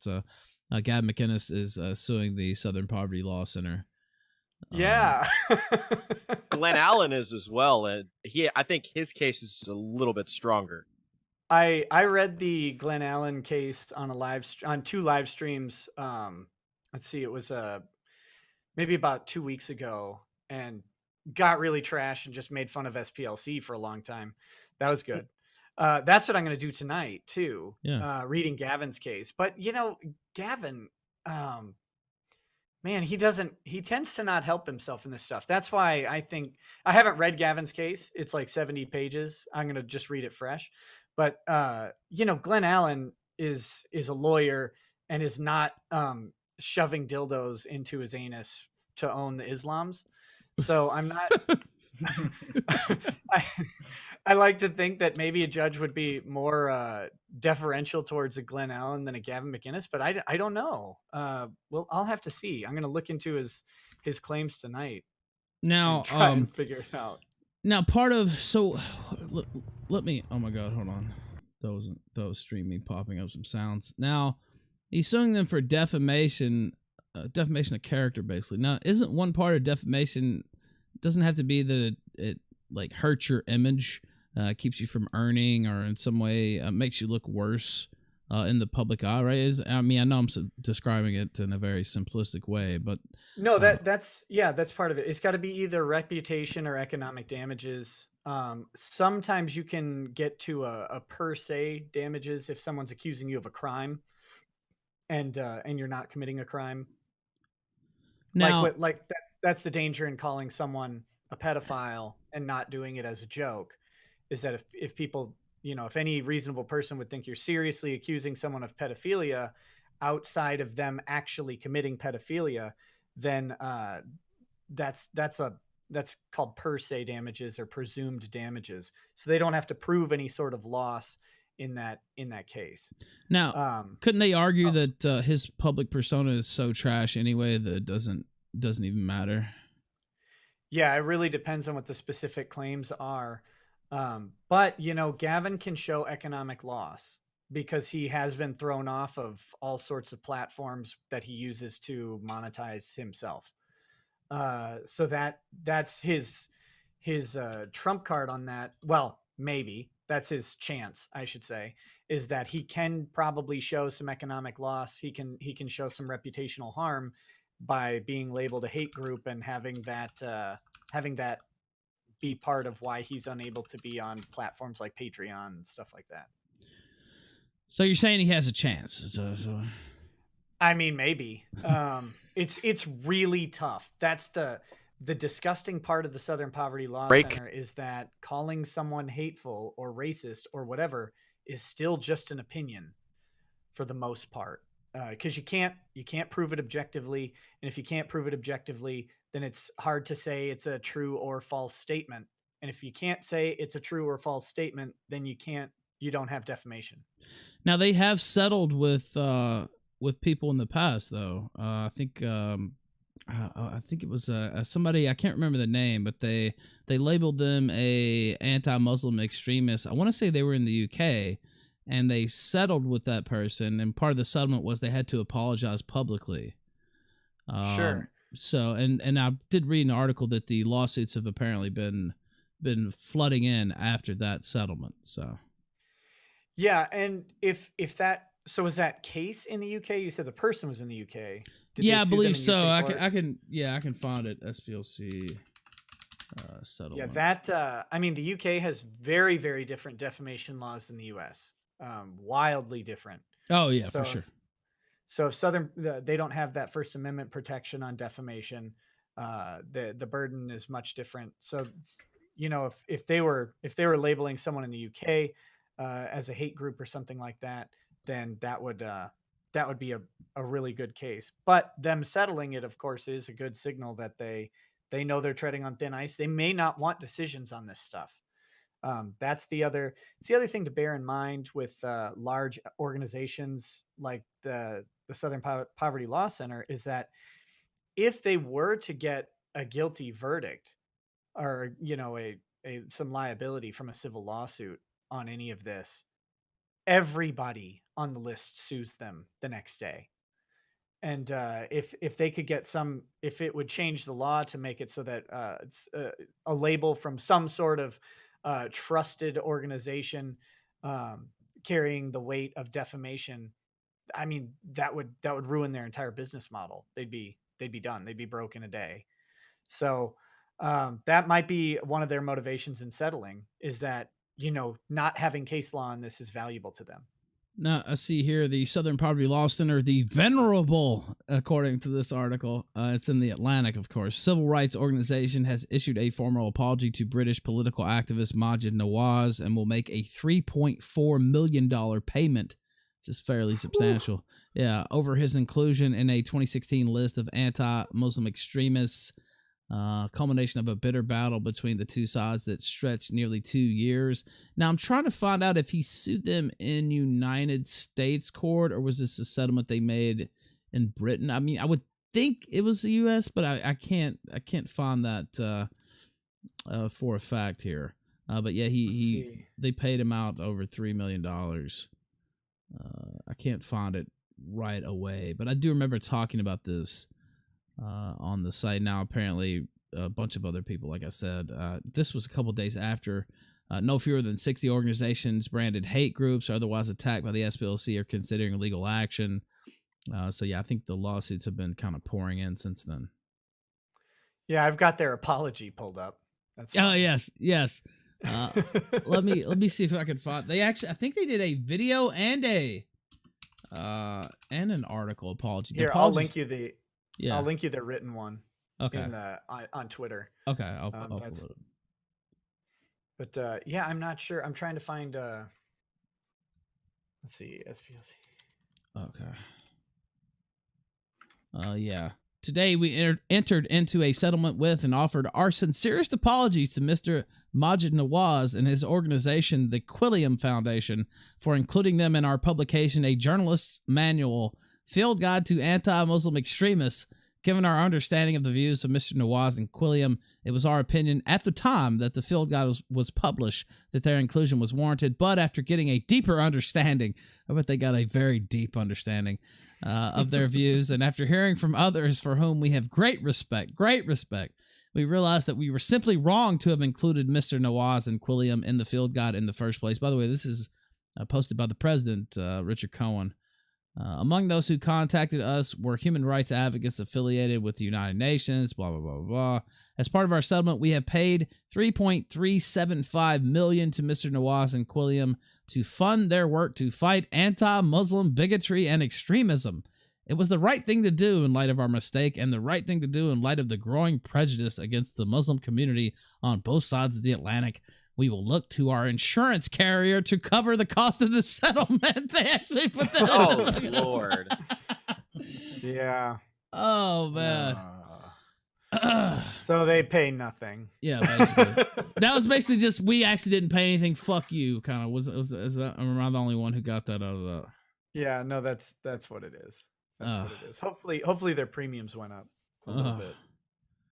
but Gavin McInnes is suing the Southern Poverty Law Center. Yeah. Glenn Allen is as well, and I think his case is a little bit stronger. I read the Glenn Allen case on on 2 live streams. Let's see, it was maybe about 2 weeks ago, and got really trash and just made fun of SPLC for a long time. That was good. That's what I'm going to do tonight too. Yeah. Reading Gavin's case, but Gavin, man, he tends to not help himself in this stuff. That's why I think I haven't read Gavin's case. It's like 70 pages. I'm going to just read it fresh. But Glenn Allen is a lawyer and is not shoving dildos into his anus to own the Islams. So I'm not I like to think that maybe a judge would be more deferential towards a Glenn Allen than a Gavin McInnes, but I don't know. Well, I'll have to see. I'm going to look into his claims tonight Now, and try and figure it out. Now, let me. Oh my God, hold on. That was streaming popping up some sounds. Now, he's suing them for defamation of character, basically. Now, isn't one part of defamation doesn't have to be that it like hurts your image, keeps you from earning, or in some way makes you look worse in the public eye, right? I know I'm describing it in a very simplistic way, but no, that's part of it. It's got to be either reputation or economic damages. Sometimes you can get to a per se damages if someone's accusing you of a crime, and you're not committing a crime. Now, that's the danger in calling someone a pedophile and not doing it as a joke, is that if people, if any reasonable person would think you're seriously accusing someone of pedophilia outside of them actually committing pedophilia, then that's called per se damages or presumed damages. So they don't have to prove any sort of loss in that case. Now, couldn't they argue that his public persona is so trash anyway that it doesn't even matter? Yeah, it really depends on what the specific claims are. But Gavin can show economic loss because he has been thrown off of all sorts of platforms that he uses to monetize himself. So that's his trump card on that. Well, maybe that's his chance, I should say, is that he can probably show some economic loss. He can show some reputational harm by being labeled a hate group and having that be part of why he's unable to be on platforms like Patreon and stuff like that. So you're saying he has a chance? So. I mean, maybe. It's really tough. That's the disgusting part of the Southern Poverty Law Center, is that calling someone hateful or racist or whatever is still just an opinion for the most part. Because you can't prove it objectively, and if you can't prove it objectively, then it's hard to say it's a true or false statement. And if you can't say it's a true or false statement, then you don't have defamation. Now they have settled with people in the past, though. I think it was somebody, I can't remember the name, but they labeled them a anti-Muslim extremist. I want to say they were in the UK. And they settled with that person, and part of the settlement was they had to apologize publicly. Sure. So, and I did read an article that the lawsuits have apparently been flooding in after that settlement. So, yeah, and if that, so was that case in the UK? You said the person was in the UK. I believe so. I can find it. SPLC settlement. Yeah, that the UK has very, very different defamation laws than the US. Wildly different. Oh yeah, for sure. So if they don't have that First Amendment protection on defamation, the burden is much different. So, if they were labeling someone in the UK as a hate group or something like that, then that would be a really good case. But them settling it, of course, is a good signal that they know they're treading on thin ice. They may not want decisions on this stuff. It's the other thing to bear in mind with large organizations like the Southern Poverty Law Center, is that if they were to get a guilty verdict or some liability from a civil lawsuit on any of this, everybody on the list sues them the next day. And if they could get if it would change the law to make it so that it's a label from some sort of trusted organization carrying the weight of defamation, I mean, that would ruin their entire business model. They'd be done. They'd be broke in a day. So that might be one of their motivations in settling, is that, not having case law on this is valuable to them. Now, I see here the Southern Poverty Law Center, the Venerable, according to this article. It's in the Atlantic, of course. Civil rights organization has issued a formal apology to British political activist Maajid Nawaz and will make a $3.4 million payment, which is fairly substantial. Yeah, over his inclusion in a 2016 list of anti-Muslim extremists. Culmination of a bitter battle between the two sides that stretched nearly 2 years. Now, I'm trying to find out if he sued them in United States court, or was this a settlement they made in Britain? I mean, I would think it was the U.S., but I can't find that for a fact here. But yeah, they paid him out over $3 million. I can't find it right away, but I do remember talking about this on the site. Now, apparently, a bunch of other people, like I said, this was a couple days after no fewer than 60 organizations branded hate groups or otherwise attacked by the SPLC are considering legal action. So, yeah, I think the lawsuits have been kind of pouring in since then. Yeah, I've got their apology pulled up. That's yes. Let me see if I can find. They actually, I think they did a video and an article apology. Here, I'll link you the. Yeah. I'll link you the written one. Okay. On Twitter. Okay. I'll pull it up. But yeah, I'm not sure. I'm trying to find. Let's see, SPLC. Okay. Yeah. Today we entered into a settlement with and offered our sincerest apologies to Mr. Maajid Nawaz and his organization, the Quilliam Foundation, for including them in our publication, A Journalist's Manual, Field Guide to Anti-Muslim Extremists. Given our understanding of the views of Mr. Nawaz and Quilliam, it was our opinion at the time that the field guide was published that their inclusion was warranted, but after getting a deeper understanding, I bet they got a very deep understanding of their views, and after hearing from others for whom we have great respect, we realized that we were simply wrong to have included Mr. Nawaz and Quilliam in the field guide in the first place. By the way, this is posted by the president, Richard Cohen. Among those who contacted us were human rights advocates affiliated with the United Nations, blah, blah, blah, blah. As part of our settlement, we have paid $3.375 million to Mr. Nawaz and Quilliam to fund their work to fight anti-Muslim bigotry and extremism. It was the right thing to do in light of our mistake and the right thing to do in light of the growing prejudice against the Muslim community on both sides of the Atlantic. We will look to our insurance carrier to cover the cost of the settlement. They actually put that. Oh, Lord. Yeah. Oh, man. So they pay nothing. Yeah, basically. That was basically just, we actually didn't pay anything. Fuck you. Kind of is that, am I the only one who got that out of that? Yeah, no, that's what it is. That's what it is. Hopefully their premiums went up a little bit.